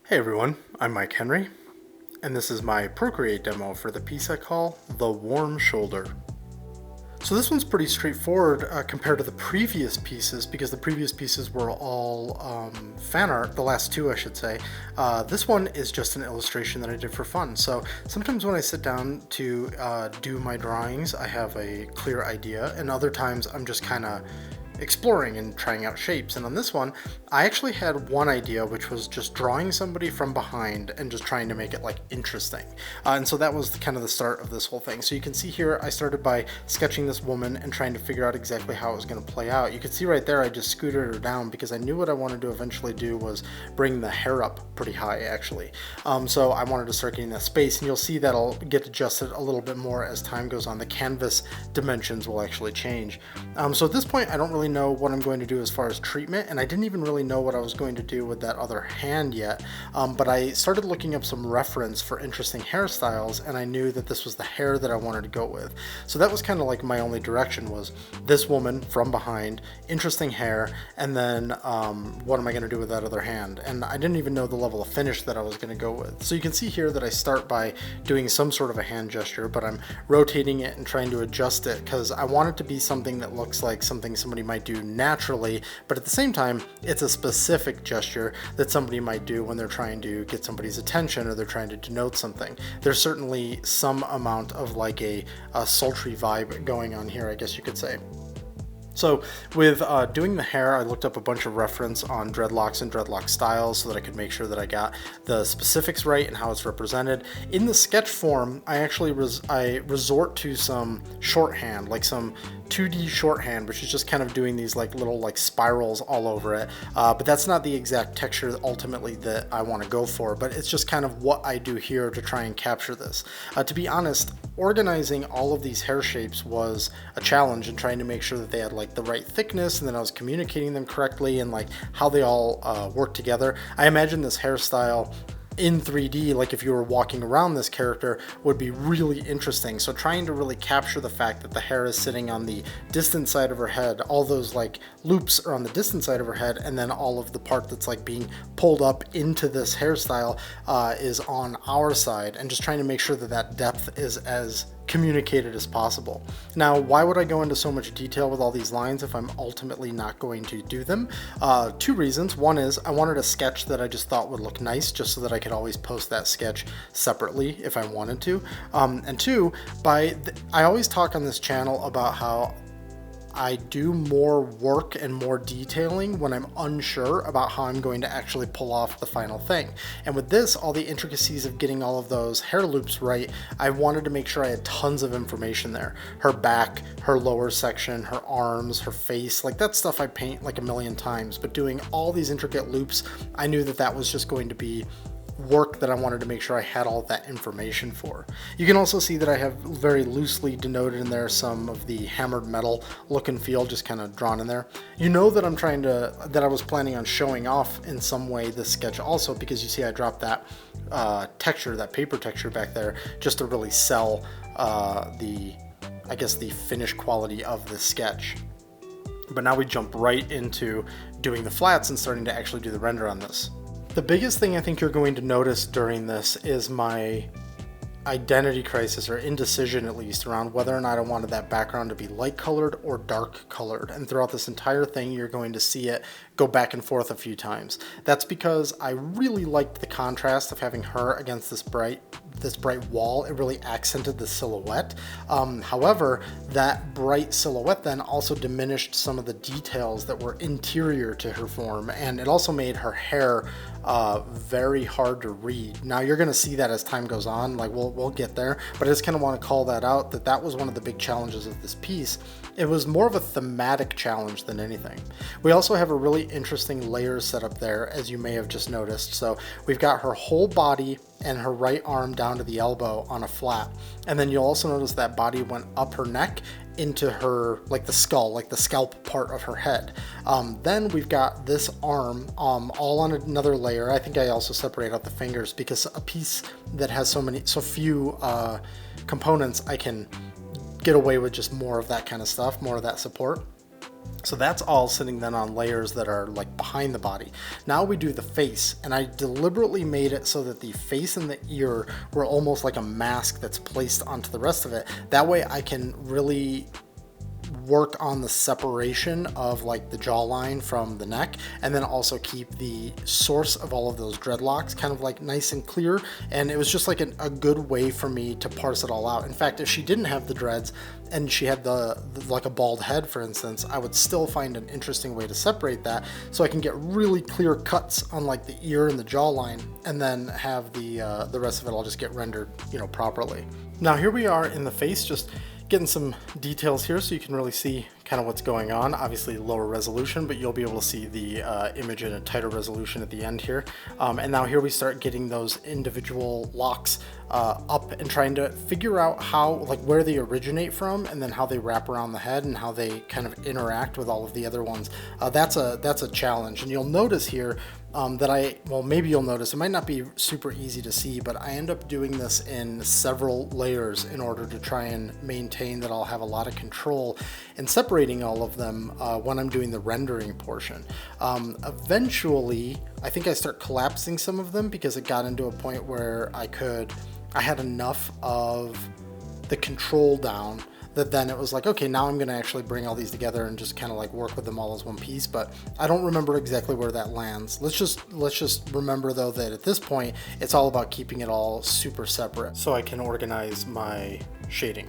Hey everyone, I'm Mike Henry, and this is my Procreate demo for the piece I call The Warm Shoulder. So this one's pretty straightforward compared to the previous pieces, because the previous pieces were all fan art, the last two I should say. This one is just an illustration that I did for fun. So sometimes when I sit down to do my drawings, I have a clear idea, and other times I'm just kind of exploring and trying out shapes. And on this one, I actually had one idea, which was just drawing somebody from behind and just trying to make it like interesting. And so that was kind of the start of this whole thing. So you can see here, I started by sketching this woman and trying to figure out exactly how it was going to play out. You can see right there, I just scooted her down because I knew what I wanted to eventually do was bring the hair up pretty high actually. So I wanted to start getting that space, and you'll see that'll get adjusted a little bit more as time goes on. The canvas dimensions will actually change. So at this point, I don't really know what I'm going to do as far as treatment, and I didn't even really know what I was going to do with that other hand yet, but I started looking up some reference for interesting hairstyles, and I knew that this was the hair that I wanted to go with. So that was kind of like my only direction, was this woman from behind, interesting hair, and then what am I going to do with that other hand? And I didn't even know the level of finish that I was going to go with. So you can see here that I start by doing some sort of a hand gesture, but I'm rotating it and trying to adjust it because I want it to be something that looks like something somebody might do naturally, but at the same time, it's a specific gesture that somebody might do when they're trying to get somebody's attention or they're trying to denote something. There's certainly some amount of like a sultry vibe going on here, I guess you could say. So with doing the hair, I looked up a bunch of reference on dreadlocks and dreadlock styles so that I could make sure that I got the specifics right and how it's represented. In the sketch form, I actually resort to some shorthand, like some 2D shorthand, which is just kind of doing these like little like spirals all over it. But that's not the exact texture ultimately that I want to go for, but it's just kind of what I do here to try and capture this. To be honest, organizing all of these hair shapes was a challenge, and trying to make sure that they had like the right thickness, and then I was communicating them correctly, and like how they all work together. I imagine this hairstyle in 3D, like if you were walking around this character, would be really interesting. So trying to really capture the fact that the hair is sitting on the distant side of her head, all those like loops are on the distant side of her head, and then all of the part that's like being pulled up into this hairstyle is on our side, and just trying to make sure that that depth is as communicated as possible. Now, why would I go into so much detail with all these lines if I'm ultimately not going to do them? Two reasons. One is I wanted a sketch that I just thought would look nice, just so that I could always post that sketch separately if I wanted to. And two, I always talk on this channel about how I do more work and more detailing when I'm unsure about how I'm going to actually pull off the final thing. And with this, all the intricacies of getting all of those hair loops right, I wanted to make sure I had tons of information there. Her back, her lower section, her arms, her face, like that stuff I paint like a million times, but doing all these intricate loops, I knew that that was just going to be work that I wanted to make sure I had all that information for. You can also see that I have very loosely denoted in there some of the hammered metal look and feel, just kind of drawn in there. You know that that I was planning on showing off in some way this sketch also, because you see I dropped that texture, that paper texture back there, just to really sell the finished quality of the sketch. But now we jump right into doing the flats and starting to actually do the render on this. The biggest thing I think you're going to notice during this is my identity crisis, or indecision at least, around whether or not I wanted that background to be light colored or dark colored. And throughout this entire thing, you're going to see it go back and forth a few times. That's because I really liked the contrast of having her against this bright wall. It really accented the silhouette. However, that bright silhouette then also diminished some of the details that were interior to her form, and it also made her hair very hard to read. Now you're going to see that as time goes on, like we'll get there, but I just kind of want to call that out, that was one of the big challenges of this piece. It was more of a thematic challenge than anything. We also have a really interesting layer set up there, as you may have just noticed. So we've got her whole body and her right arm down to the elbow on a flat, and then you'll also notice that body went up her neck into her, like the skull, like the scalp part of her head. Then we've got this arm all on another layer. I think I also separate out the fingers, because a piece that has so few components, I can get away with just more of that kind of stuff, more of that support. So that's all sitting then on layers that are like behind the body. Now we do the face, and I deliberately made it so that the face and the ear were almost like a mask that's placed onto the rest of it. That way I can really work on the separation of like the jawline from the neck, and then also keep the source of all of those dreadlocks kind of like nice and clear. And it was just like a good way for me to parse it all out. In fact, if she didn't have the dreads and she had the like a bald head, for instance, I would still find an interesting way to separate that, so I can get really clear cuts on like the ear and the jawline, and then have the rest of it all just get rendered, you know, properly. Now here we are in the face, just getting some details here so you can really see kind of what's going on. Obviously lower resolution, but you'll be able to see the image in a tighter resolution at the end here. And now here we start getting those individual locks up and trying to figure out how, like, where they originate from, and then how they wrap around the head and how they kind of interact with all of the other ones. That's a challenge. And you'll notice here that well, maybe you'll notice, it might not be super easy to see, but I end up doing this in several layers in order to try and maintain that I'll have a lot of control in separating all of them when I'm doing the rendering portion. Eventually, I think I start collapsing some of them because it got into a point where I had enough of the control down that then it was like, okay, now I'm going to actually bring all these together and just kind of like work with them all as one piece. But I don't remember exactly where that lands. Let's just remember though that at this point it's all about keeping it all super separate so I can organize my shading.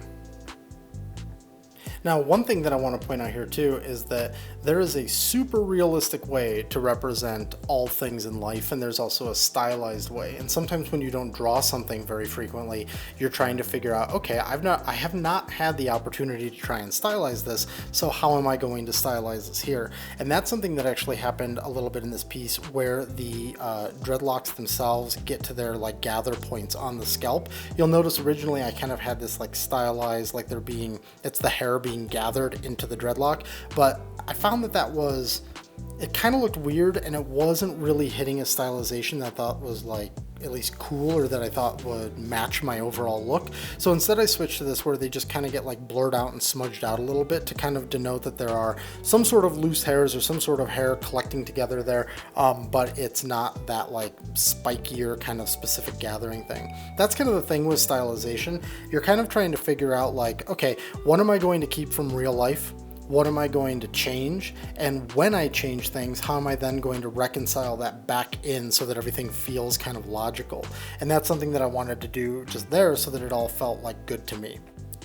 Now, one thing that I want to point out here too is that there is a super realistic way to represent all things in life, and there's also a stylized way. And sometimes when you don't draw something very frequently, you're trying to figure out, okay, I have not had the opportunity to try and stylize this, so how am I going to stylize this here? And that's something that actually happened a little bit in this piece, where the dreadlocks themselves get to their like gather points on the scalp. You'll notice originally I kind of had this like stylized, like it's the hair being gathered into the dreadlock, but I found that it kind of looked weird, and it wasn't really hitting a stylization that I thought was like at least cool, or that I thought would match my overall look. So instead I switched to this where they just kind of get like blurred out and smudged out a little bit to kind of denote that there are some sort of loose hairs or some sort of hair collecting together there, but it's not that like spikier kind of specific gathering thing. That's kind of the thing with stylization. You're kind of trying to figure out like, okay, what am I going to keep from real life? What am I going to change? And when I change things, how am I then going to reconcile that back in so that everything feels kind of logical? And that's something that I wanted to do just there so that it all felt like good to me.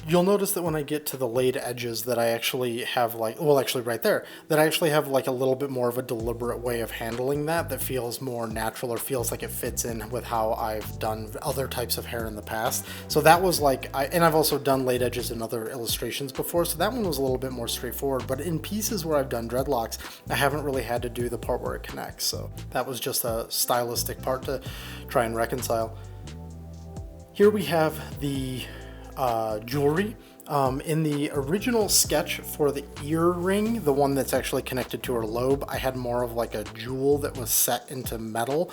You'll notice that when I get to the laid edges that I actually have like, well, actually right there, that I actually have like a little bit more of a deliberate way of handling that feels more natural, or feels like it fits in with how I've done other types of hair in the past. So that was like, and I've also done laid edges in other illustrations before, so that one was a little bit more straightforward. But in pieces where I've done dreadlocks, I haven't really had to do the part where it connects. So that was just a stylistic part to try and reconcile. Here we have the jewelry. In the original sketch for the earring, the one that's actually connected to her lobe, I had more of like a jewel that was set into metal,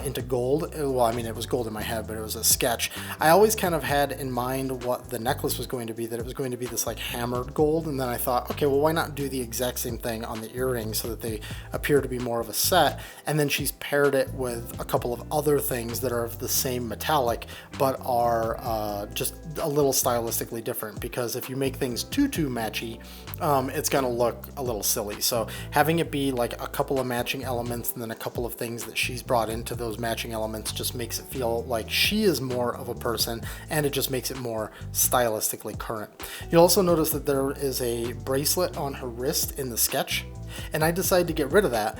into gold. Well, I mean, it was gold in my head, but it was a sketch. I always kind of had in mind what the necklace was going to be, that it was going to be this like hammered gold, and then I thought, okay, well, why not do the exact same thing on the earring so that they appear to be more of a set, and then she's paired it with a couple of other things that are of the same metallic, but are just a little stylistically different, because if you make things too matchy, it's gonna look a little silly. So having it be like a couple of matching elements and then a couple of things that she's brought into those matching elements just makes it feel like she is more of a person, and it just makes it more stylistically current. You'll also notice that there is a bracelet on her wrist in the sketch, and I decided to get rid of that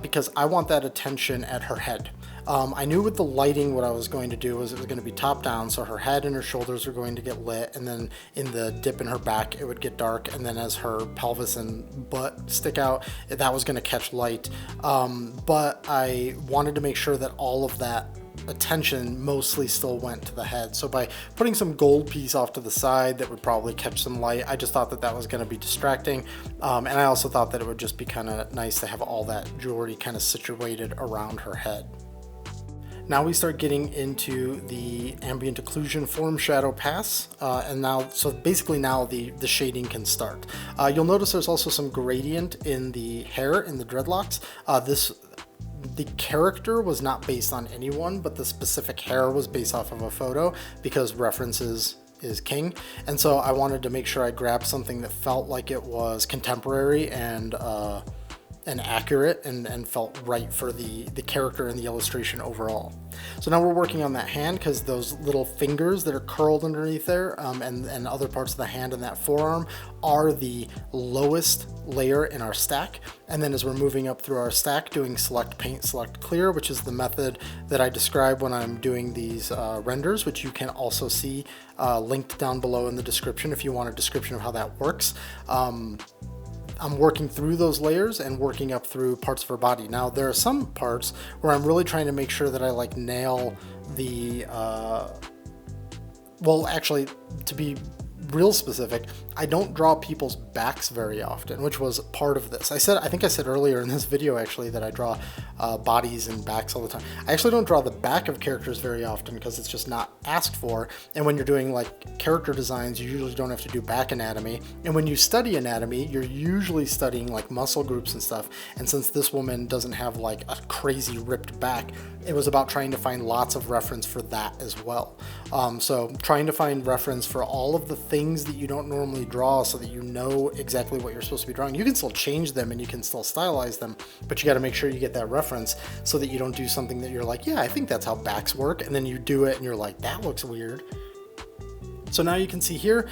because I want that attention at her head. I knew with the lighting what I was going to do was it was going to be top down, so her head and her shoulders were going to get lit, and then in the dip in her back it would get dark, and then as her pelvis and butt stick out, that was going to catch light. But I wanted to make sure that all of that attention mostly still went to the head. So by putting some gold piece off to the side that would probably catch some light, I just thought that that was going to be distracting. And I also thought that it would just be kind of nice to have all that jewelry kind of situated around her head. Now we start getting into the ambient occlusion form shadow pass, and now, so basically now the shading can start. You'll notice there's also some gradient in the hair, in the dreadlocks. The character was not based on anyone, but the specific hair was based off of a photo because references is king. And so I wanted to make sure I grabbed something that felt like it was contemporary and accurate and felt right for the character and the illustration overall. So now we're working on that hand because those little fingers that are curled underneath there and other parts of the hand and that forearm are the lowest layer in our stack. And then as we're moving up through our stack, doing select paint, select clear, which is the method that I describe when I'm doing these renders, which you can also see linked down below in the description if you want a description of how that works. I'm working through those layers and working up through parts of her body. Now there are some parts where I'm really trying to make sure that I like nail the, well actually to be real specific, I don't draw people's backs very often, which was part of this. I think I said earlier in this video actually that I draw bodies and backs all the time. I actually don't draw the back of characters very often because it's just not asked for. And when you're doing like character designs, you usually don't have to do back anatomy. And when you study anatomy, you're usually studying like muscle groups and stuff. And since this woman doesn't have like a crazy ripped back, it was about trying to find lots of reference for that as well. So trying to find reference for all of the things that you don't normally draw so that you know exactly what you're supposed to be drawing. You can still change them and you can still stylize them, but you got to make sure you get that reference so that you don't do something that you're like, yeah, I think that's how backs work, and then you do it and you're like, that looks weird. So now you can see here,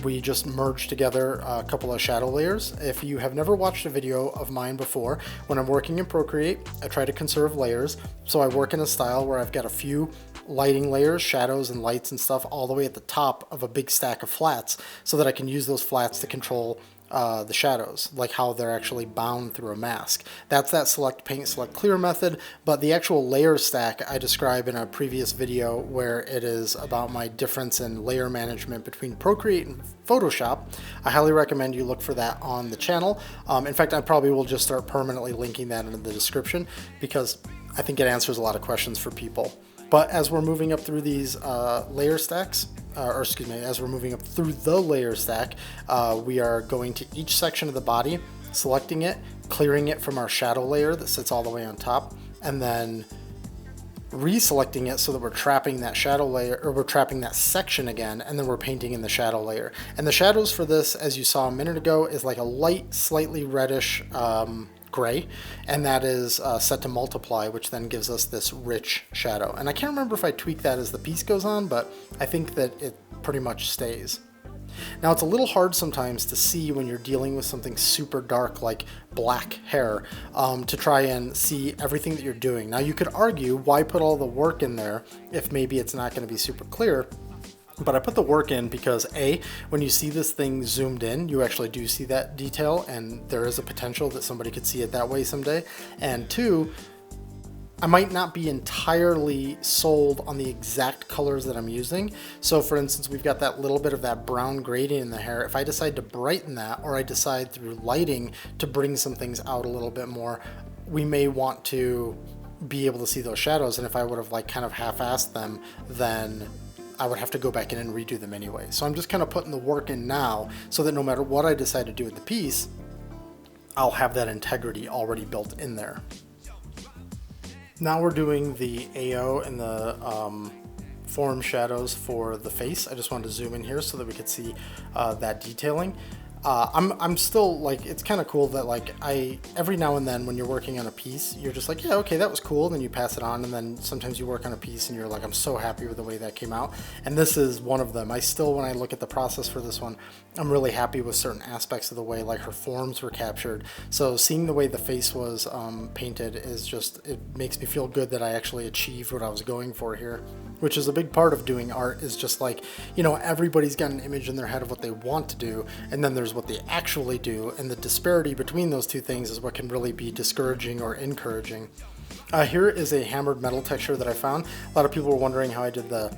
we just merged together a couple of shadow layers. If you have never watched a video of mine before, when I'm working in Procreate, I try to conserve layers. So I work in a style where I've got a few lighting layers, shadows and lights and stuff all the way at the top of a big stack of flats so that I can use those flats to control the shadows, like how they're actually bound through a mask. That's that select paint, select clear method, but the actual layer stack I describe in a previous video where it is about my difference in layer management between Procreate and Photoshop. I highly recommend you look for that on the channel. In fact, I probably will just start permanently linking that in the description because I think it answers a lot of questions for people. But as we're moving up through these layer stacks, as we're moving up through the layer stack, we are going to each section of the body, selecting it, clearing it from our shadow layer that sits all the way on top, and then reselecting it so that we're trapping that shadow layer, or we're trapping that section again, and then we're painting in the shadow layer. And the shadows for this, as you saw a minute ago, is like a light, slightly reddish gray, and that is set to multiply, which then gives us this rich shadow. And I can't remember if I tweak that as the piece goes on, but I think that it pretty much stays. Now it's a little hard sometimes to see when you're dealing with something super dark like black hair to try and see everything that you're doing. Now you could argue, why put all the work in there if maybe it's not going to be super clear? But I put the work in because A, when you see this thing zoomed in, you actually do see that detail, and there is a potential that somebody could see it that way someday. And two, I might not be entirely sold on the exact colors that I'm using. So for instance, we've got that little bit of that brown gradient in the hair. If I decide to brighten that, or I decide through lighting to bring some things out a little bit more, we may want to be able to see those shadows. And if I would have like kind of half-assed them, then I would have to go back in and redo them anyway. So I'm just kind of putting the work in now so that no matter what I decide to do with the piece, I'll have that integrity already built in there. Now we're doing the AO and the form shadows for the face. I just wanted to zoom in here so that we could see that detailing. I'm still like, it's kind of cool that like every now and then when you're working on a piece, you're just like, yeah, okay, that was cool. Then you pass it on, and then sometimes you work on a piece and you're like, I'm so happy with the way that came out. And this is one of them. I still, when I look at the process for this one, I'm really happy with certain aspects of the way like her forms were captured. So seeing the way the face was painted is just, it makes me feel good that I actually achieved what I was going for here, which is a big part of doing art, is just like, you know, everybody's got an image in their head of what they want to do, and then there's what they actually do, and the disparity between those two things is what can really be discouraging or encouraging. Here is a hammered metal texture that I found. A lot of people were wondering how I did the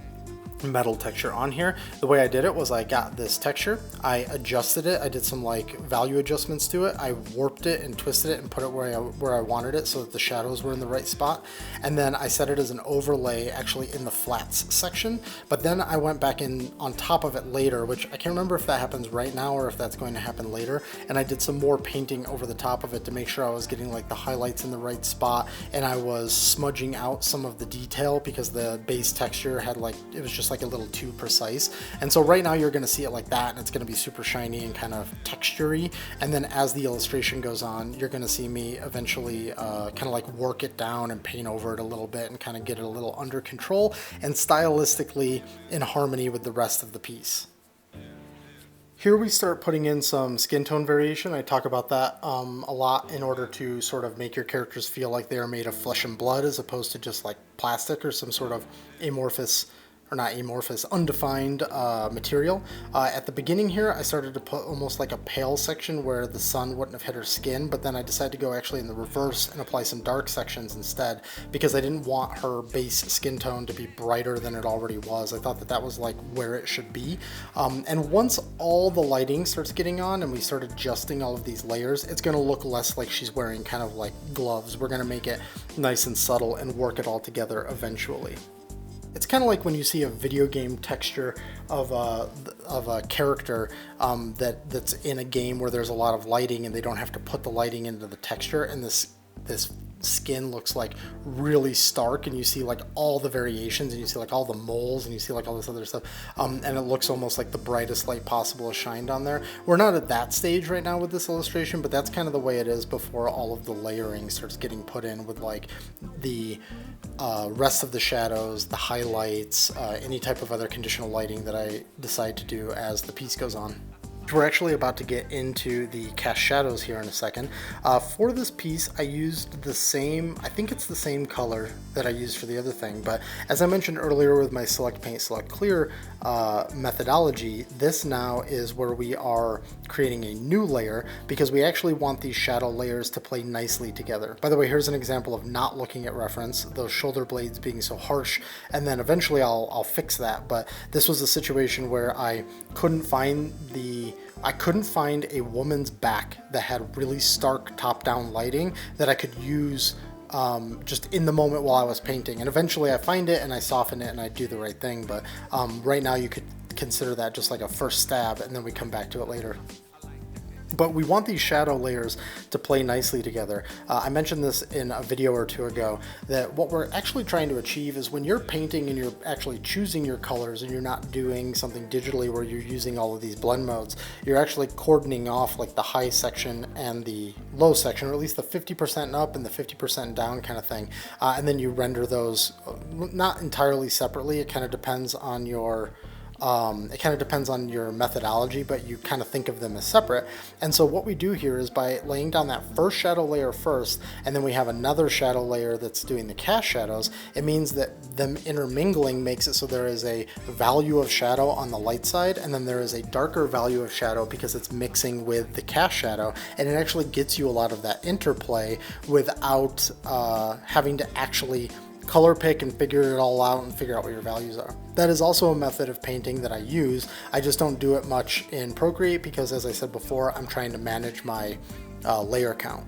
metal texture on here. The way I did it was I got this texture, I adjusted it, I did some like value adjustments to it, I warped it and twisted it and put it where I wanted it so that the shadows were in the right spot, and then I set it as an overlay actually in the flats section, but then I went back in on top of it later, which I can't remember if that happens right now or if that's going to happen later, and I did some more painting over the top of it to make sure I was getting like the highlights in the right spot, and I was smudging out some of the detail because the base texture had like, it was just like a little too precise. And so right now you're going to see it like that, and it's going to be super shiny and kind of textury. And then as the illustration goes on, you're going to see me eventually kind of like work it down and paint over it a little bit and kind of get it a little under control and stylistically in harmony with the rest of the piece. Here we start putting in some skin tone variation. I talk about that a lot in order to sort of make your characters feel like they are made of flesh and blood as opposed to just like plastic or some sort of amorphous, or not amorphous, undefined material. At the beginning here, I started to put almost like a pale section where the sun wouldn't have hit her skin, but then I decided to go actually in the reverse and apply some dark sections instead because I didn't want her base skin tone to be brighter than it already was. I thought that that was like where it should be. And once all the lighting starts getting on and we start adjusting all of these layers, it's going to look less like she's wearing kind of like gloves. We're going to make it nice and subtle and work it all together eventually. It's kind of like when you see a video game texture of a character that's in a game where there's a lot of lighting and they don't have to put the lighting into the texture, and this skin looks like really stark, and you see like all the variations, and you see like all the moles, and you see like all this other stuff, and it looks almost like the brightest light possible is shined on there. We're not at that stage right now with this illustration, but that's kind of the way it is before all of the layering starts getting put in with like the rest of the shadows, the highlights, any type of other conditional lighting that I decide to do as the piece goes on. We're actually about to get into the cast shadows here in a second. For this piece, I used the same, I think it's the same color that I used for the other thing, but as I mentioned earlier with my Select Paint, Select Clear methodology, this now is where we are creating a new layer because we actually want these shadow layers to play nicely together. By the way, here's an example of not looking at reference, those shoulder blades being so harsh, and then eventually I'll fix that, but this was a situation where I couldn't find a woman's back that had really stark top-down lighting that I could use just in the moment while I was painting. And eventually I find it and I soften it and I do the right thing, but right now you could consider that just like a first stab, and then we come back to it later. But we want these shadow layers to play nicely together. I mentioned this in a video or two ago, that what we're actually trying to achieve is when you're painting and you're actually choosing your colors and you're not doing something digitally where you're using all of these blend modes, you're actually cordoning off like the high section and the low section, or at least the 50% up and the 50% down kind of thing. And then you render those not entirely separately. It kind of depends on your methodology, but you kind of think of them as separate. And so what we do here is by laying down that first shadow layer first, and then we have another shadow layer that's doing the cast shadows, it means that them intermingling makes it so there is a value of shadow on the light side, and then there is a darker value of shadow because it's mixing with the cast shadow, and it actually gets you a lot of that interplay without having to actually color pick and figure it all out and figure out what your values are. That is also a method of painting that I use. I just don't do it much in Procreate because, as I said before, I'm trying to manage my layer count.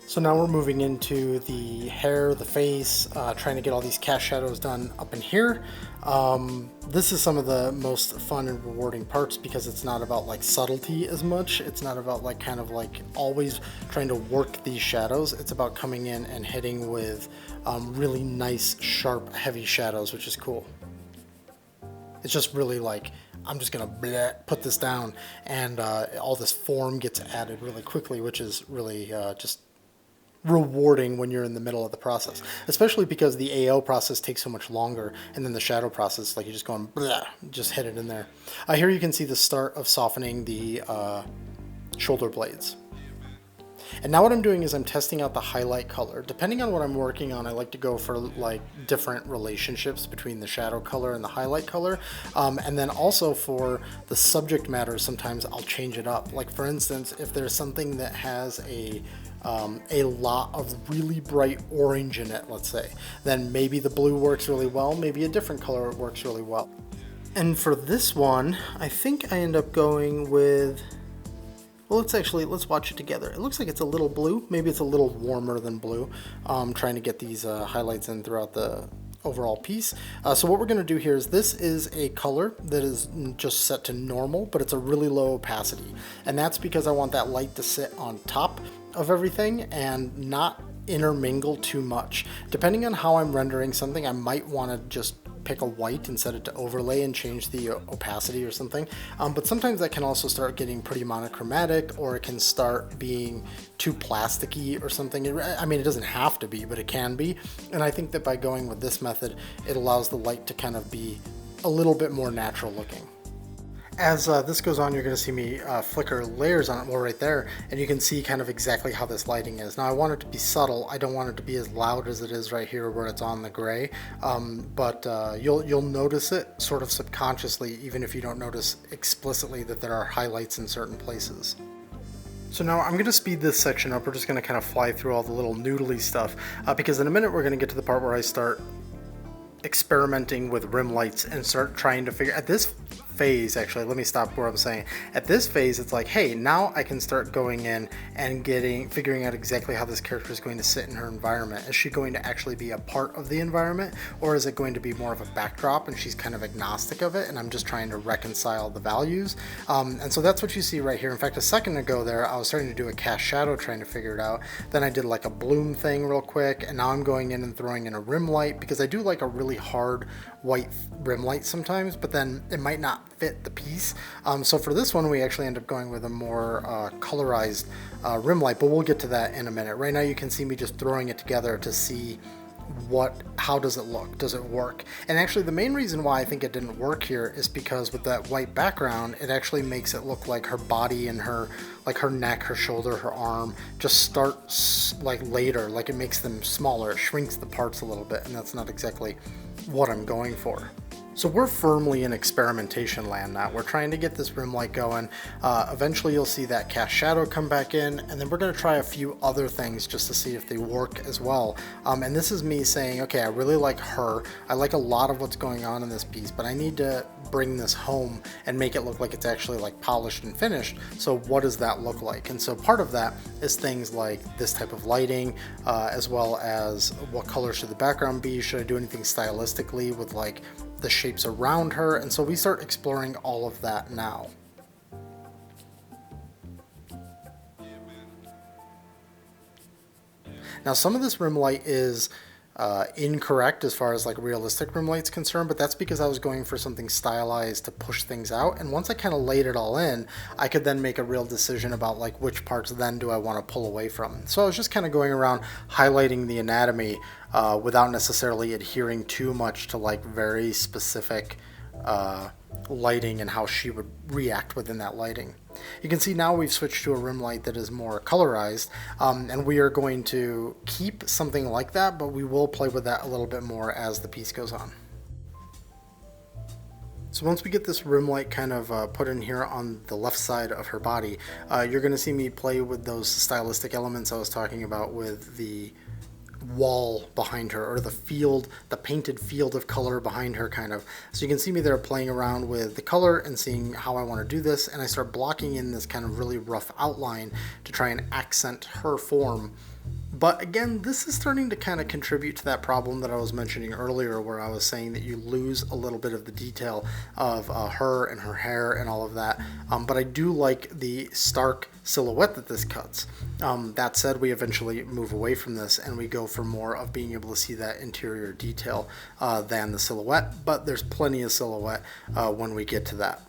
So now we're moving into the hair, the face, trying to get all these cast shadows done up in here. This is some of the most fun and rewarding parts because it's not about like subtlety as much. It's not about like kind of like always trying to work these shadows. It's about coming in and hitting with really nice, sharp, heavy shadows, which is cool. It's just really like, I'm just gonna put this down, and all this form gets added really quickly, which is really just rewarding when you're in the middle of the process, especially because the AO process takes so much longer, and then the shadow process, like you're just going just hit it in there. Here you can see the start of softening the shoulder blades. And now what I'm doing is I'm testing out the highlight color. Depending on what I'm working on, I like to go for like different relationships between the shadow color and the highlight color. And then also for the subject matter, sometimes I'll change it up. Like for instance, if there's something that has a a lot of really bright orange in it, let's say, then maybe the blue works really well, maybe a different color works really well. And for this one, I think I end up going with, well, let's watch it together. It looks like it's a little blue. Maybe it's a little warmer than blue. Trying to get these highlights in throughout the overall piece. So what we're going to do here is, this is a color that is just set to normal, but it's a really low opacity. And that's because I want that light to sit on top of everything and not intermingle too much. Depending on how I'm rendering something, I might want to just pick a white and set it to overlay and change the opacity or something. But sometimes that can also start getting pretty monochromatic, or it can start being too plasticky or something. I mean, it doesn't have to be, but it can be. And I think that by going with this method, it allows the light to kind of be a little bit more natural looking. As this goes on, you're going to see me flicker layers on it more right there, and you can see kind of exactly how this lighting is. Now, I want it to be subtle. I don't want it to be as loud as it is right here where it's on the gray, but you'll notice it sort of subconsciously, even if you don't notice explicitly that there are highlights in certain places. So now I'm going to speed this section up. We're just going to kind of fly through all the little noodly stuff, because in a minute we're going to get to the part where I start experimenting with rim lights and start trying to figure, at this phase, actually, let me stop where I'm saying. At this phase, it's like, hey, now I can start going in and figuring out exactly how this character is going to sit in her environment. Is she going to actually be a part of the environment, or is it going to be more of a backdrop and she's kind of agnostic of it, and I'm just trying to reconcile the values? And so that's what you see right here. In fact, a second ago there, I was starting to do a cast shadow trying to figure it out. Then I did like a bloom thing real quick, and now I'm going in and throwing in a rim light, because I do like a really hard white rim light sometimes, but then it might not fit the piece. So for this one, we actually end up going with a more colorized rim light, but we'll get to that in a minute. Right now you can see me just throwing it together to see how does it look? Does it work? And actually the main reason why I think it didn't work here is because with that white background, it actually makes it look like her body and her neck, her shoulder, her arm just starts like later, like it makes them smaller, it shrinks the parts a little bit, and that's not exactly what I'm going for. So we're firmly in experimentation land now. We're trying to get this rim light going. Eventually you'll see that cast shadow come back in, and then we're going to try a few other things just to see if they work as well. And this is me saying, okay, I really like her. I like a lot of what's going on in this piece, but I need to bring this home and make it look like it's actually like polished and finished. So what does that look like? And so part of that is things like this type of lighting, as well as what color should the background be? Should I do anything stylistically with like the shapes around her? And so we start exploring all of that now. Now some of this rim light is incorrect as far as like realistic rim light's concerned, but that's because I was going for something stylized to push things out, and once I kind of laid it all in, I could then make a real decision about like which parts then do I want to pull away from. So I was just kind of going around highlighting the anatomy without necessarily adhering too much to like very specific lighting and how she would react within that lighting. You can see now we've switched to a rim light that is more colorized, and we are going to keep something like that, but we will play with that a little bit more as the piece goes on. So once we get this rim light kind of put in here on the left side of her body, you're going to see me play with those stylistic elements I was talking about with the wall behind her, or the painted field of color behind her kind of. So you can see me there playing around with the color and seeing how I want to do this, and I start blocking in this kind of really rough outline to try and accent her form. But again, this is starting to kind of contribute to that problem that I was mentioning earlier, where I was saying that you lose a little bit of the detail of her and her hair and all of that. But I do like the stark silhouette that this cuts. That said, we eventually move away from this and we go for more of being able to see that interior detail than the silhouette, but there's plenty of silhouette when we get to that.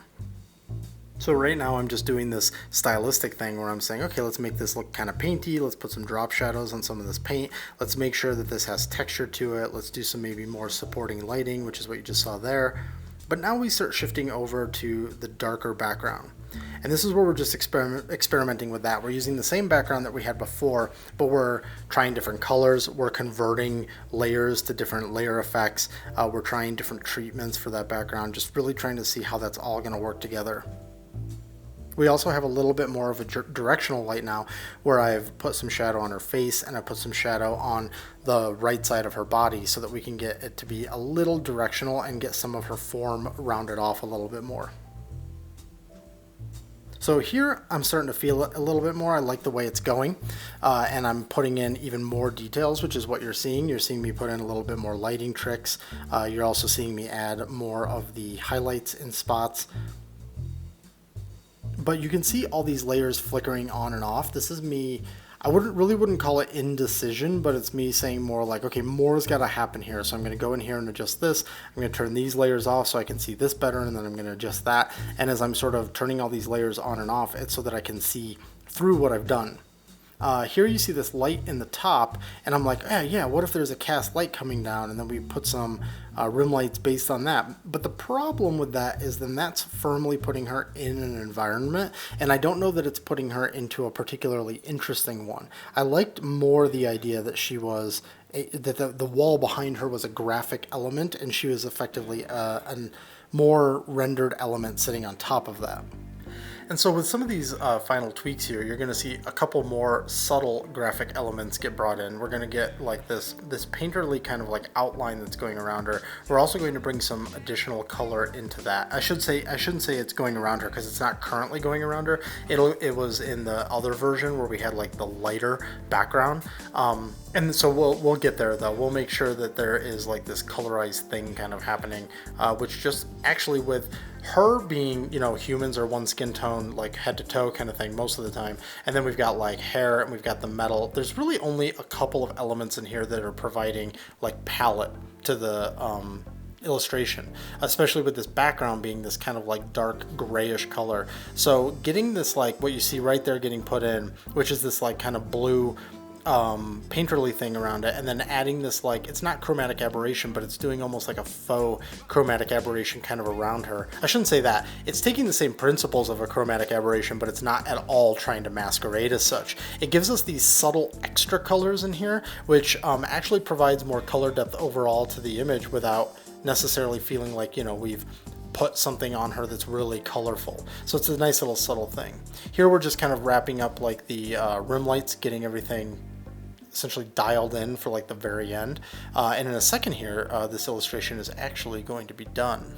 So right now I'm just doing this stylistic thing where I'm saying, okay, let's make this look kind of painty. Let's put some drop shadows on some of this paint. Let's make sure that this has texture to it. Let's do some maybe more supporting lighting, which is what you just saw there. But now we start shifting over to the darker background. And this is where we're just experimenting with that. We're using the same background that we had before, but we're trying different colors. We're converting layers to different layer effects. We're trying different treatments for that background, just really trying to see how that's all going to work together. We also have a little bit more of a directional light now, where I've put some shadow on her face and I put some shadow on the right side of her body so that we can get it to be a little directional and get some of her form rounded off a little bit more. So here I'm starting to feel it a little bit more. I like the way it's going, and I'm putting in even more details, which is what you're seeing. You're seeing me put in a little bit more lighting tricks. You're also seeing me add more of the highlights in spots. But you can see all these layers flickering on and off. This is me, I wouldn't call it indecision, but it's me saying more like, okay, more's got to happen here. So I'm going to go in here and adjust this. I'm going to turn these layers off so I can see this better, and then I'm going to adjust that. And as I'm sort of turning all these layers on and off, it's so that I can see through what I've done. Here you see this light in the top, and I'm like, yeah, what if there's a cast light coming down, and then we put some rim lights based on that. But the problem with that is then that's firmly putting her in an environment, and I don't know that it's putting her into a particularly interesting one. I liked more the idea that she was, that the wall behind her was a graphic element, and she was effectively a more rendered element sitting on top of that. And so with some of these final tweaks here, you're going to see a couple more subtle graphic elements get brought in. We're going to get like this painterly kind of like outline that's going around her. We're also going to bring some additional color into that. I shouldn't say it's going around her because it's not currently going around her. It was in the other version where we had like the lighter background. And so we'll get there though. We'll make sure that there is like this colorized thing kind of happening, which just actually with her being, you know, humans are one skin tone, like head to toe kind of thing most of the time. And then we've got like hair and we've got the metal. There's really only a couple of elements in here that are providing like palette to the illustration, especially with this background being this kind of like dark grayish color. So getting this like what you see right there getting put in, which is this like kind of blue painterly thing around it, and then adding this like, it's not chromatic aberration, but it's doing almost like a faux chromatic aberration kind of around her. I shouldn't say that. It's taking the same principles of a chromatic aberration, but it's not at all trying to masquerade as such. It gives us these subtle extra colors in here, which actually provides more color depth overall to the image without necessarily feeling like, you know, we've put something on her that's really colorful. So it's a nice little subtle thing. Here we're just kind of wrapping up like the rim lights, getting everything essentially dialed in for like the very end. And in a second here, this illustration is actually going to be done.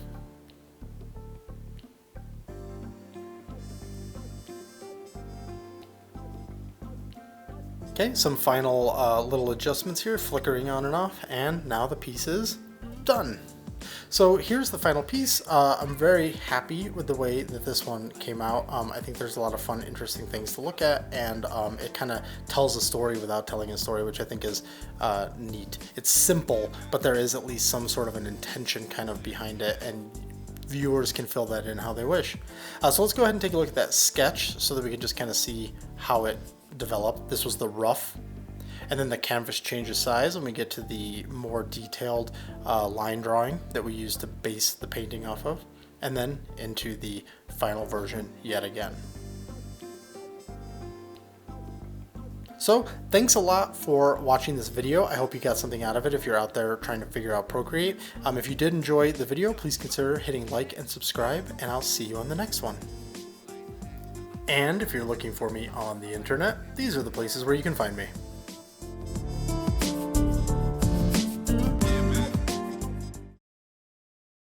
Okay, some final little adjustments here, flickering on and off, and now the piece is done. So here's the final piece. I'm very happy with the way that this one came out. I think there's a lot of fun, interesting things to look at, and it kind of tells a story without telling a story, which I think is neat. It's simple, but there is at least some sort of an intention kind of behind it, and viewers can fill that in how they wish. So let's go ahead and take a look at that sketch so that we can just kind of see how it developed. This was the rough. And then the canvas changes size and we get to the more detailed line drawing that we use to base the painting off of, and then into the final version yet again. So thanks a lot for watching this video. I hope you got something out of it if you're out there trying to figure out Procreate. If you did enjoy the video, please consider hitting like and subscribe, and I'll see you on the next one. And if you're looking for me on the internet, these are the places where you can find me.